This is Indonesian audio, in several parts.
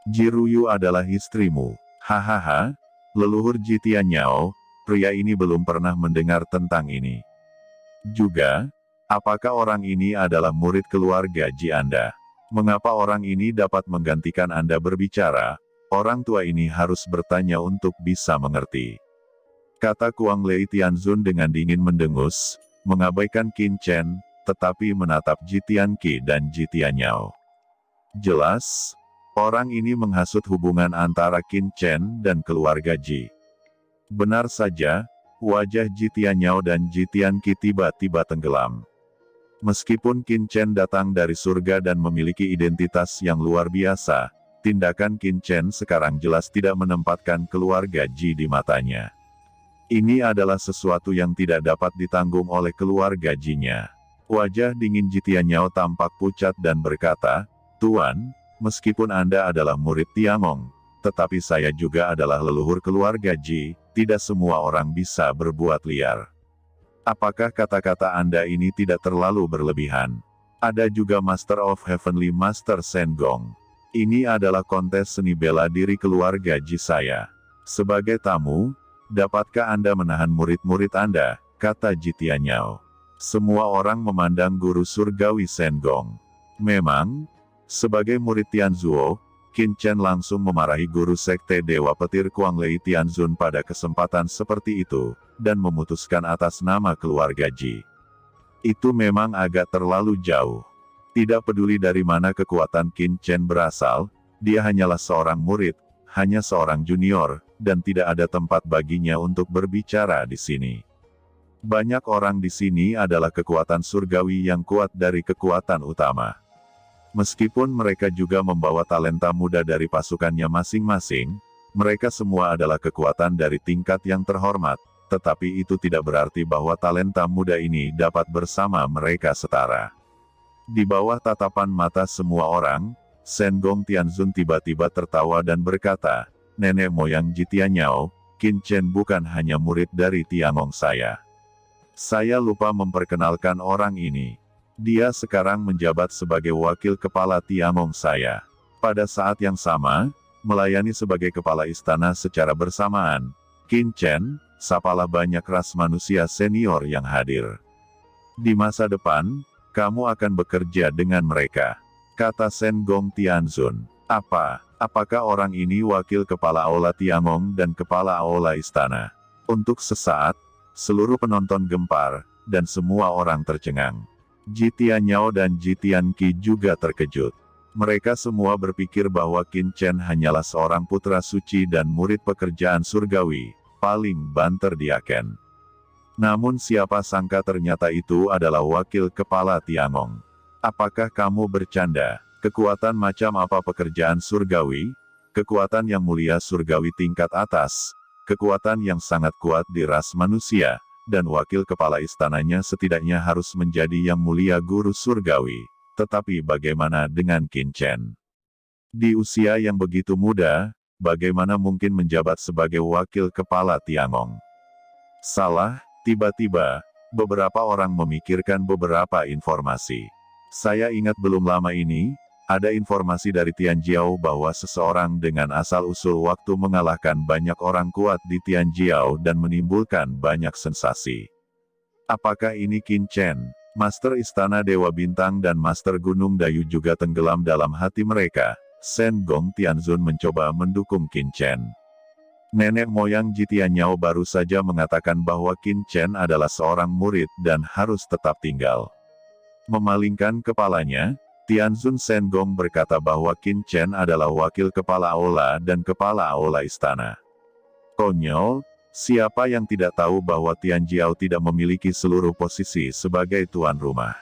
Jiruyu adalah istrimu. Hahaha, leluhur Ji Tianyao, pria ini belum pernah mendengar tentang ini. Juga, apakah orang ini adalah murid keluarga Ji Anda? Mengapa orang ini dapat menggantikan Anda berbicara? Orang tua ini harus bertanya untuk bisa mengerti. Kata Kuang Lei Tianzun dengan dingin mendengus, mengabaikan Qin Chen, tetapi menatap Ji Tianqi dan Ji Tianyao. Jelas, orang ini menghasut hubungan antara Qin Chen dan keluarga Ji. Benar saja, wajah Ji Tianyao dan Ji Tianqi tiba-tiba tenggelam. Meskipun Qin Chen datang dari surga dan memiliki identitas yang luar biasa, tindakan Qin Chen sekarang jelas tidak menempatkan keluarga Ji di matanya. Ini adalah sesuatu yang tidak dapat ditanggung oleh keluarga Ji-nya. Wajah dingin Ji Tianyao tampak pucat dan berkata, "Tuan, meskipun Anda adalah murid Tiangong, tetapi saya juga adalah leluhur keluarga Ji, tidak semua orang bisa berbuat liar. Apakah kata-kata Anda ini tidak terlalu berlebihan? Ada juga Master of Heavenly Master Shen Gong. Ini adalah kontes seni bela diri keluarga Ji saya. Sebagai tamu, dapatkah Anda menahan murid-murid Anda?" kata Ji Tianyao. Semua orang memandang guru surgawi Shen Gong. Memang, sebagai murid Tianzuo, Qin Chen langsung memarahi guru sekte Dewa Petir Kuang Lei Tianzun pada kesempatan seperti itu, dan memutuskan atas nama keluarga Ji. Itu memang agak terlalu jauh. Tidak peduli dari mana kekuatan Qin Chen berasal, dia hanyalah seorang murid, hanya seorang junior, dan tidak ada tempat baginya untuk berbicara di sini. Banyak orang di sini adalah kekuatan surgawi yang kuat dari kekuatan utama. Meskipun mereka juga membawa talenta muda dari pasukannya masing-masing, mereka semua adalah kekuatan dari tingkat yang terhormat, tetapi itu tidak berarti bahwa talenta muda ini dapat bersama mereka setara. Di bawah tatapan mata semua orang, Shen Gong Tianzun tiba-tiba tertawa dan berkata, "Nenek moyang Ji Tianyao, Qin Chen bukan hanya murid dari Tiangong saya. Saya lupa memperkenalkan orang ini. Dia sekarang menjabat sebagai wakil kepala Tiangong saya. Pada saat yang sama, melayani sebagai kepala istana secara bersamaan. Qin Chen, sapalah banyak ras manusia senior yang hadir. Di masa depan, kamu akan bekerja dengan mereka," kata Shen Gong Tianzun. Apakah orang ini wakil kepala aula Tiangong dan kepala aula istana? Untuk sesaat, seluruh penonton gempar, dan semua orang tercengang. Ji Tianyao dan Ji Tianqi juga terkejut. Mereka semua berpikir bahwa Qin Chen hanyalah seorang putra suci dan murid pekerjaan surgawi, paling banter di Aken. Namun siapa sangka ternyata itu adalah wakil kepala Tiangong. Apakah kamu bercanda? Kekuatan macam apa pekerjaan surgawi? Kekuatan yang mulia surgawi tingkat atas, kekuatan yang sangat kuat di ras manusia, dan wakil kepala istananya setidaknya harus menjadi yang mulia guru surgawi. Tetapi bagaimana dengan Qin Chen? Di usia yang begitu muda, bagaimana mungkin menjabat sebagai wakil kepala Tiangong? Salah, tiba-tiba, beberapa orang memikirkan beberapa informasi. Saya ingat belum lama ini, ada informasi dari Tianjiao bahwa seseorang dengan asal-usul waktu mengalahkan banyak orang kuat di Tianjiao dan menimbulkan banyak sensasi. Apakah ini Qin Chen? Master Istana Dewa Bintang dan Master Gunung Dayu juga tenggelam dalam hati mereka. Shen Gong Tianzun mencoba mendukung Qin Chen. Nenek moyang Ji Tianyao baru saja mengatakan bahwa Qin Chen adalah seorang murid dan harus tetap tinggal. Memalingkan kepalanya, Tianzun Shen Gong berkata bahwa Qin Chen adalah wakil kepala aula dan kepala aula istana. Konyol, siapa yang tidak tahu bahwa Tianjiao tidak memiliki seluruh posisi sebagai tuan rumah?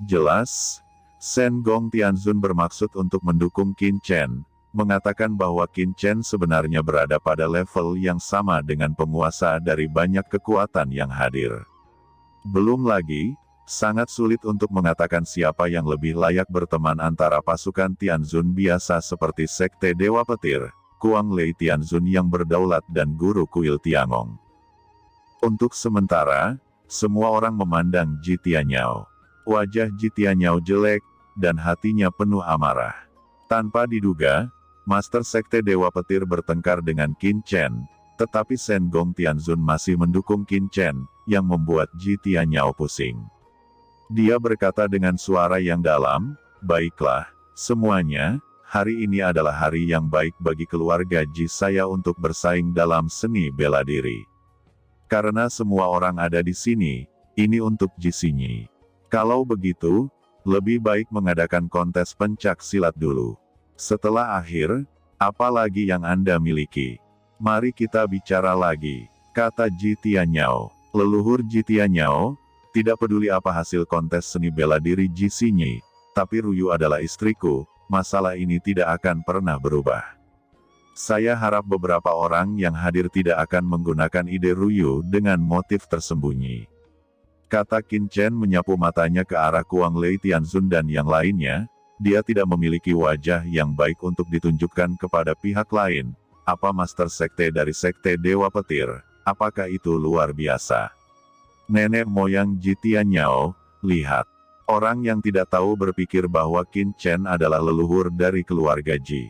Jelas, Shen Gong Tianzun bermaksud untuk mendukung Qin Chen, mengatakan bahwa Qin Chen sebenarnya berada pada level yang sama dengan penguasa dari banyak kekuatan yang hadir. Belum lagi, sangat sulit untuk mengatakan siapa yang lebih layak berteman antara pasukan Tianzun biasa seperti Sekte Dewa Petir, Kuang Lei Tianzun yang berdaulat dan Guru Kuil Tiangong. Untuk sementara, semua orang memandang Ji Tianyao. Wajah Ji Tianyao jelek, dan hatinya penuh amarah. Tanpa diduga, Master Sekte Dewa Petir bertengkar dengan Qin Chen, tetapi Shen Gong Tianzun masih mendukung Qin Chen, yang membuat Ji Tianyao pusing. Dia berkata dengan suara yang dalam, "Baiklah, semuanya, hari ini adalah hari yang baik bagi keluarga Ji saya untuk bersaing dalam seni bela diri. Karena semua orang ada di sini, ini untuk Ji Xinyi. Kalau begitu, lebih baik mengadakan kontes pencak silat dulu. Setelah akhir, apa lagi yang Anda miliki? Mari kita bicara lagi," kata Ji Tianyao. Leluhur Ji Tianyao, tidak peduli apa hasil kontes seni bela diri Ji Xinyi, tapi Ruyu adalah istriku, masalah ini tidak akan pernah berubah. Saya harap beberapa orang yang hadir tidak akan menggunakan ide Ruyu dengan motif tersembunyi. Kata Qin Chen menyapu matanya ke arah Kuang Lei Tianzun dan yang lainnya, dia tidak memiliki wajah yang baik untuk ditunjukkan kepada pihak lain. Apa Master Sekte dari Sekte Dewa Petir? Apakah itu luar biasa? Nenek moyang Ji Tianyao, lihat. Orang yang tidak tahu berpikir bahwa Qin Chen adalah leluhur dari keluarga Ji.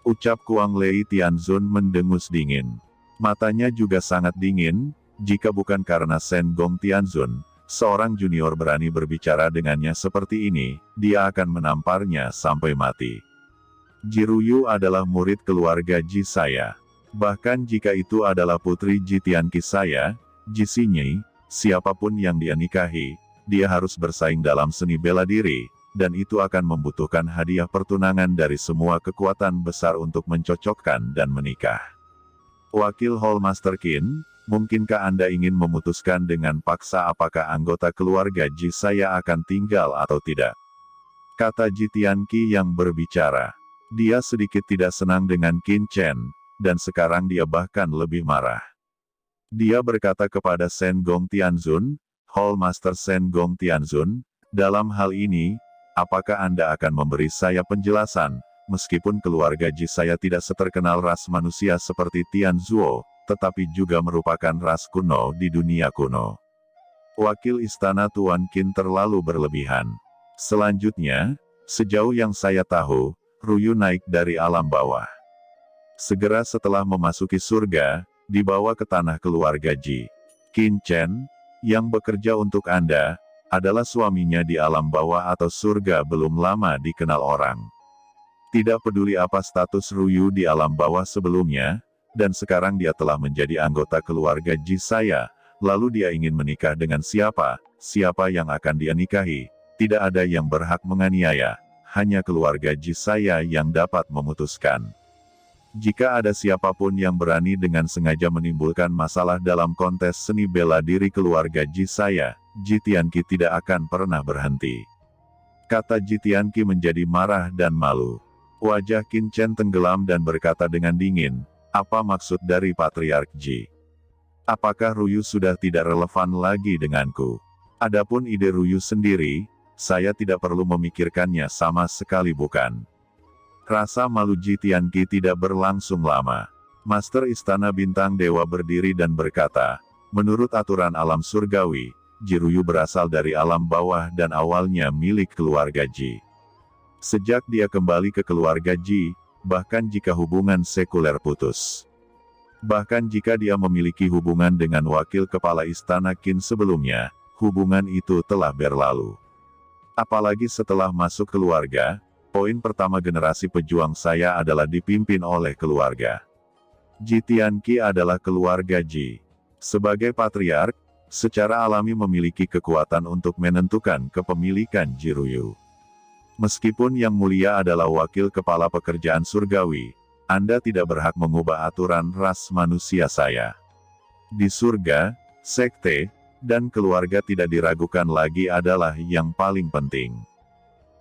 Ucap Kuang Lei Tianzun mendengus dingin. Matanya juga sangat dingin, jika bukan karena Shen Gong Tianzun, seorang junior berani berbicara dengannya seperti ini, dia akan menamparnya sampai mati. Ji Ruyu adalah murid keluarga Ji saya. Bahkan jika itu adalah putri Ji Tianqi saya, Ji Xinyi, siapapun yang dia nikahi, dia harus bersaing dalam seni bela diri, dan itu akan membutuhkan hadiah pertunangan dari semua kekuatan besar untuk mencocokkan dan menikah. Wakil Hall Master Qin, mungkinkah Anda ingin memutuskan dengan paksa apakah anggota keluarga Ji saya akan tinggal atau tidak? Kata Ji Tianqi yang berbicara. Dia sedikit tidak senang dengan Qin Chen, dan sekarang dia bahkan lebih marah. Dia berkata kepada Shen Gong Tianzun, Hall Master Shen Gong Tianzun, dalam hal ini, apakah Anda akan memberi saya penjelasan, meskipun keluarga Ji saya tidak seterkenal ras manusia seperti Tianzuo, tetapi juga merupakan ras kuno di dunia kuno. Wakil Istana Tuan Qin terlalu berlebihan. Selanjutnya, sejauh yang saya tahu, Ruyu naik dari alam bawah. Segera setelah memasuki surga, dibawa ke tanah keluarga Ji. Qin Chen, yang bekerja untuk Anda, adalah suaminya di alam bawah atau surga belum lama dikenal orang. Tidak peduli apa status Ruyu di alam bawah sebelumnya, dan sekarang dia telah menjadi anggota keluarga Ji saya, lalu dia ingin menikah dengan siapa yang akan dia nikahi, tidak ada yang berhak menganiaya, hanya keluarga Ji saya yang dapat memutuskan. Jika ada siapapun yang berani dengan sengaja menimbulkan masalah dalam kontes seni bela diri keluarga Ji saya, Ji Tianqi tidak akan pernah berhenti. Kata Ji Tianqi menjadi marah dan malu. Wajah Qin Chen tenggelam dan berkata dengan dingin, apa maksud dari Patriark Ji? Apakah Ruyu sudah tidak relevan lagi denganku? Adapun ide Ruyu sendiri, saya tidak perlu memikirkannya sama sekali bukan. Rasa malu Ji Tianqi tidak berlangsung lama. Master Istana Bintang Dewa berdiri dan berkata, menurut aturan alam surgawi, Ji Ruyu berasal dari alam bawah dan awalnya milik keluarga Ji. Sejak dia kembali ke keluarga Ji, bahkan jika hubungan sekuler putus. Bahkan jika dia memiliki hubungan dengan wakil kepala istana Qin sebelumnya, hubungan itu telah berlalu. Apalagi setelah masuk keluarga, poin pertama generasi pejuang saya adalah dipimpin oleh keluarga. Ji Tianqi adalah keluarga Ji. Sebagai patriark, secara alami memiliki kekuatan untuk menentukan kepemilikan Ji Ruyu. Meskipun yang mulia adalah wakil kepala pekerjaan surgawi, Anda tidak berhak mengubah aturan ras manusia saya. Di surga, sekte, dan keluarga tidak diragukan lagi adalah yang paling penting.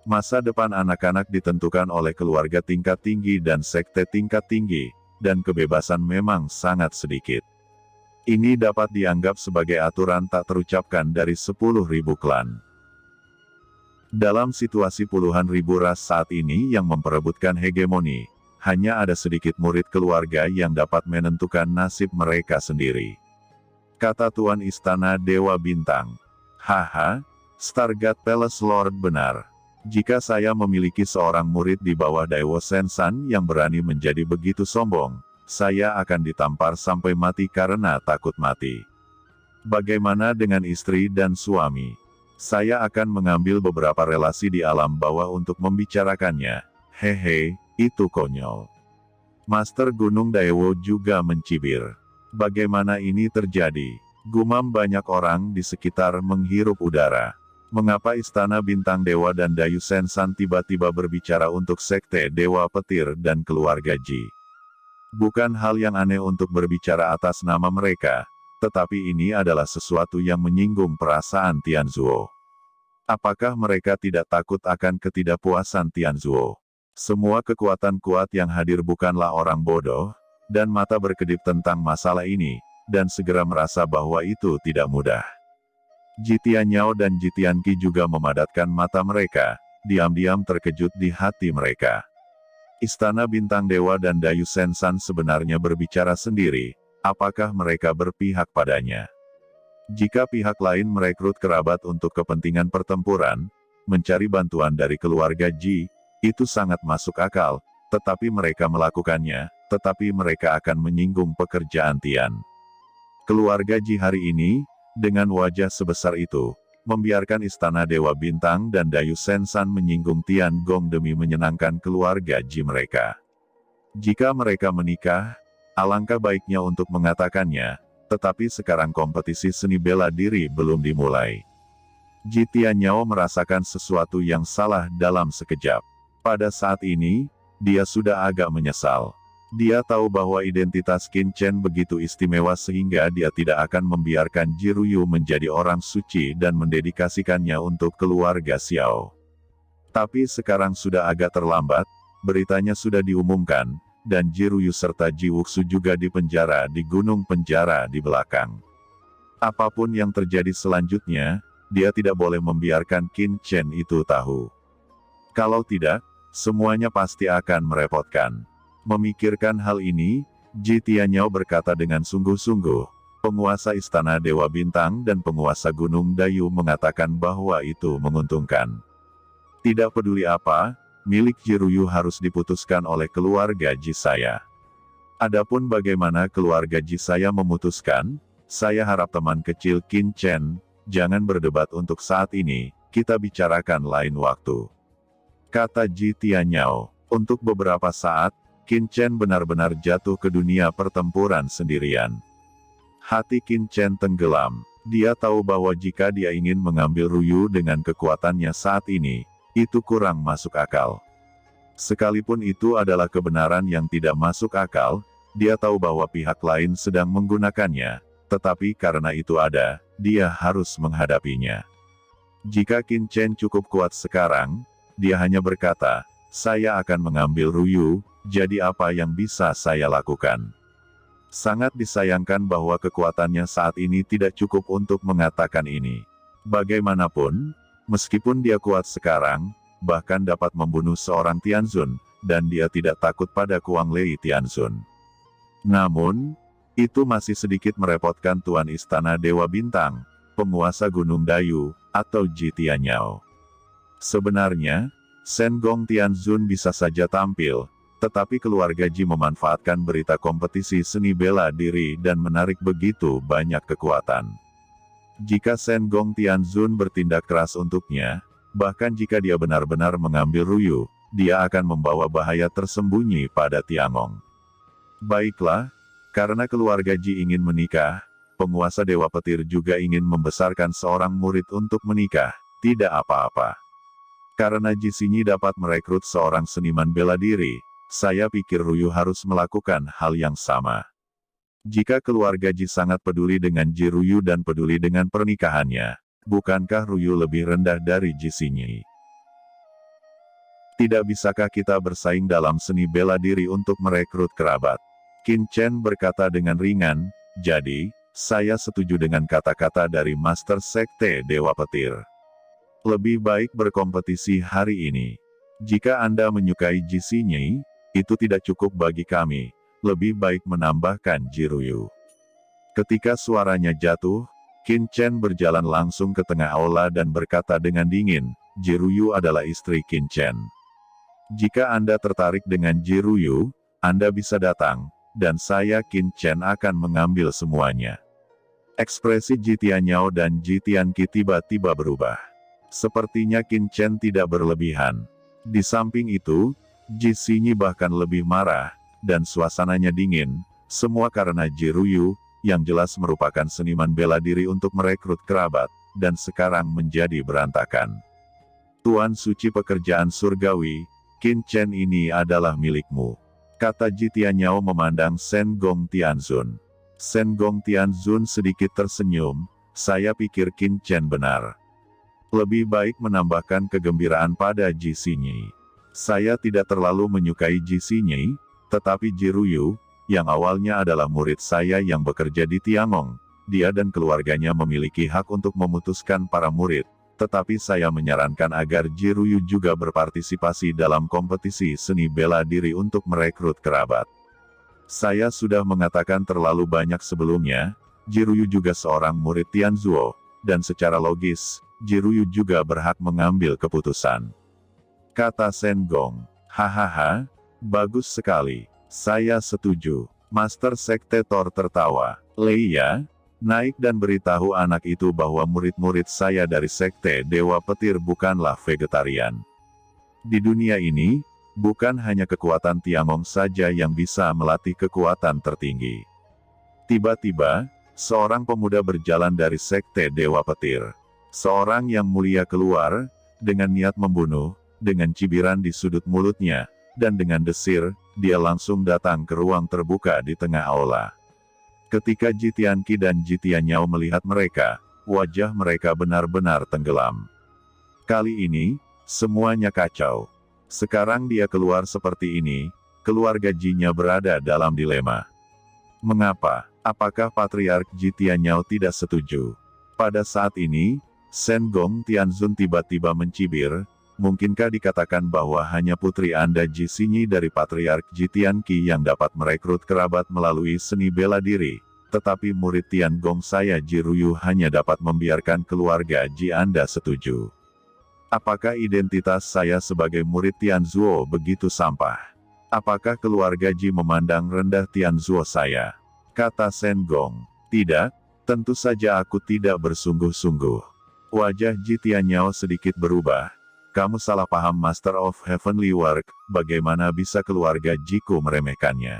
Masa depan anak-anak ditentukan oleh keluarga tingkat tinggi dan sekte tingkat tinggi, dan kebebasan memang sangat sedikit. Ini dapat dianggap sebagai aturan tak terucapkan dari 10.000 klan. Dalam situasi puluhan ribu ras saat ini yang memperebutkan hegemoni, hanya ada sedikit murid keluarga yang dapat menentukan nasib mereka sendiri. Kata Tuan Istana Dewa Bintang. Haha, Stargate Palace Lord benar. Jika saya memiliki seorang murid di bawah Daiwo Sensan yang berani menjadi begitu sombong, saya akan ditampar sampai mati karena takut mati. Bagaimana dengan istri dan suami? Saya akan mengambil beberapa relasi di alam bawah untuk membicarakannya. Hehe, itu konyol. Master Gunung Daewo juga mencibir. Bagaimana ini terjadi? Gumam banyak orang di sekitar menghirup udara. Mengapa Istana Bintang Dewa dan Dayu Sensan tiba-tiba berbicara untuk Sekte Dewa Petir dan keluarga Ji? Bukan hal yang aneh untuk berbicara atas nama mereka, tetapi ini adalah sesuatu yang menyinggung perasaan Tianzuo. Apakah mereka tidak takut akan ketidakpuasan Tianzuo? Semua kekuatan kuat yang hadir bukanlah orang bodoh, dan mata berkedip tentang masalah ini, dan segera merasa bahwa itu tidak mudah. Jitian Nyao dan Jitian Qi juga memadatkan mata mereka, diam-diam terkejut di hati mereka. Istana Bintang Dewa dan Dayu Sensan sebenarnya berbicara sendiri, apakah mereka berpihak padanya? Jika pihak lain merekrut kerabat untuk kepentingan pertempuran, mencari bantuan dari keluarga Ji, itu sangat masuk akal, tetapi mereka melakukannya, tetapi mereka akan menyinggung pekerjaan Tian. Keluarga Ji hari ini, dengan wajah sebesar itu, membiarkan Istana Dewa Bintang dan Dayu Sensan menyinggung Tian Gong demi menyenangkan keluarga Ji mereka. Jika mereka menikah, alangkah baiknya untuk mengatakannya, tetapi sekarang kompetisi seni bela diri belum dimulai. Jitian Nyao merasakan sesuatu yang salah dalam sekejap. Pada saat ini, dia sudah agak menyesal. Dia tahu bahwa identitas Qin Chen begitu istimewa sehingga dia tidak akan membiarkan Ji Ruyu menjadi orang suci dan mendedikasikannya untuk keluarga Xiao. Tapi sekarang sudah agak terlambat, beritanya sudah diumumkan, dan Ji Ruyu serta Ji Wuxu juga dipenjara di gunung penjara di belakang. Apapun yang terjadi selanjutnya, dia tidak boleh membiarkan Qin Chen itu tahu. Kalau tidak, semuanya pasti akan merepotkan. Memikirkan hal ini, Jitian Nyao berkata dengan sungguh-sungguh, penguasa Istana Dewa Bintang dan penguasa Gunung Dayu mengatakan bahwa itu menguntungkan. Tidak peduli apa, milik Ji Ruyu harus diputuskan oleh keluarga Ji saya. Adapun bagaimana keluarga Ji saya memutuskan, saya harap teman kecil Qin Chen, jangan berdebat untuk saat ini, kita bicarakan lain waktu. Kata Jitian Nyao, untuk beberapa saat, Qin Chen benar-benar jatuh ke dunia pertempuran sendirian. Hati Qin Chen tenggelam. Dia tahu bahwa jika dia ingin mengambil Ruyu dengan kekuatannya saat ini, itu kurang masuk akal. Sekalipun itu adalah kebenaran yang tidak masuk akal, dia tahu bahwa pihak lain sedang menggunakannya, tetapi karena itu ada, dia harus menghadapinya. Jika Qin Chen cukup kuat sekarang, dia hanya berkata, saya akan mengambil Ruyu, jadi apa yang bisa saya lakukan? Sangat disayangkan bahwa kekuatannya saat ini tidak cukup untuk mengatakan ini. Bagaimanapun, meskipun dia kuat sekarang, bahkan dapat membunuh seorang Tianzun, dan dia tidak takut pada Kuang Lei Tianzun. Namun, itu masih sedikit merepotkan Tuan Istana Dewa Bintang, penguasa Gunung Dayu, atau Jitian Nyao. Sebenarnya, Shen Gong Tianzun bisa saja tampil, tetapi keluarga Ji memanfaatkan berita kompetisi seni bela diri dan menarik begitu banyak kekuatan. Jika Shen Gong Tianzun bertindak keras untuknya, bahkan jika dia benar-benar mengambil Ruyu, dia akan membawa bahaya tersembunyi pada Tiangong. Baiklah, karena keluarga Ji ingin menikah, penguasa Dewa Petir juga ingin membesarkan seorang murid untuk menikah, tidak apa-apa. Karena Ji Xinyi dapat merekrut seorang seniman bela diri, saya pikir Ruyu harus melakukan hal yang sama. Jika keluarga Ji sangat peduli dengan Ji Ruyu dan peduli dengan pernikahannya, bukankah Ruyu lebih rendah dari Ji Xinyi? Tidak bisakah kita bersaing dalam seni bela diri untuk merekrut kerabat? Qin Chen berkata dengan ringan, jadi, saya setuju dengan kata-kata dari Master Sekte Dewa Petir. Lebih baik berkompetisi hari ini. Jika Anda menyukai Ji Xinyi, itu tidak cukup bagi kami, lebih baik menambahkan Ji Ruyu. Ketika suaranya jatuh, Qin Chen berjalan langsung ke tengah aula dan berkata dengan dingin, Jiruyu adalah istri Qin Chen. Jika Anda tertarik dengan Jiruyu, Anda bisa datang, dan saya Qin Chen akan mengambil semuanya. Ekspresi Ji Tianyao dan Ji Tianqi tiba-tiba berubah. Sepertinya Qin Chen tidak berlebihan. Di samping itu, Ji Xinyi bahkan lebih marah, dan suasananya dingin, semua karena Jiruyu, yang jelas merupakan seniman bela diri untuk merekrut kerabat, dan sekarang menjadi berantakan. Tuan suci pekerjaan surgawi, Qin Chen ini adalah milikmu, kata Ji Tianyao memandang Shen Gong Tianzun. Shen Gong Tianzun sedikit tersenyum, saya pikir Qin Chen benar. Lebih baik menambahkan kegembiraan pada Ji Xinyi. Saya tidak terlalu menyukai Ji Xinyi, tetapi Jiruyu, yang awalnya adalah murid saya yang bekerja di Tiangong, dia dan keluarganya memiliki hak untuk memutuskan para murid, tetapi saya menyarankan agar Jiruyu juga berpartisipasi dalam kompetisi seni bela diri untuk merekrut kerabat. Saya sudah mengatakan terlalu banyak sebelumnya, Jiruyu juga seorang murid Tianzuo, dan secara logis, Jiruyu juga berhak mengambil keputusan. Kata Shen Gong, hahaha, bagus sekali, saya setuju. Master Sekte Thor tertawa, Leia, naik dan beritahu anak itu bahwa murid-murid saya dari Sekte Dewa Petir bukanlah vegetarian. Di dunia ini, bukan hanya kekuatan Tiangong saja yang bisa melatih kekuatan tertinggi. Tiba-tiba, seorang pemuda berjalan dari Sekte Dewa Petir. Seorang yang mulia keluar, dengan niat membunuh, dengan cibiran di sudut mulutnya, dan dengan desir, dia langsung datang ke ruang terbuka di tengah aula. Ketika Ji Tianqi dan Ji Tianyao melihat mereka, wajah mereka benar-benar tenggelam. Kali ini, semuanya kacau. Sekarang dia keluar seperti ini, keluarga Ji-nya berada dalam dilema. Mengapa? Apakah Patriark Ji Tianyao tidak setuju? Pada saat ini, Shen Gong Tianzun tiba-tiba mencibir, mungkinkah dikatakan bahwa hanya putri Anda Ji Xinyi dari Patriark Ji Tianqi yang dapat merekrut kerabat melalui seni bela diri, tetapi murid Tiangong saya Jiruyu hanya dapat membiarkan keluarga Ji Anda setuju? Apakah identitas saya sebagai murid Tianzuo begitu sampah? Apakah keluarga Ji memandang rendah Tianzuo saya? Kata Shen Gong, tidak, tentu saja aku tidak bersungguh-sungguh. Wajah Ji Tianyao sedikit berubah. Kamu salah paham Master of Heavenly Work, bagaimana bisa keluarga Jiku meremehkannya?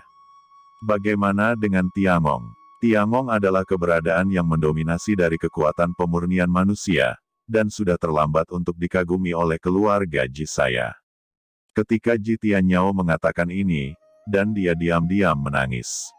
Bagaimana dengan Tiangong? Tiangong adalah keberadaan yang mendominasi dari kekuatan pemurnian manusia, dan sudah terlambat untuk dikagumi oleh keluarga Ji saya. Ketika Ji Tianyao mengatakan ini, dan dia diam-diam menangis.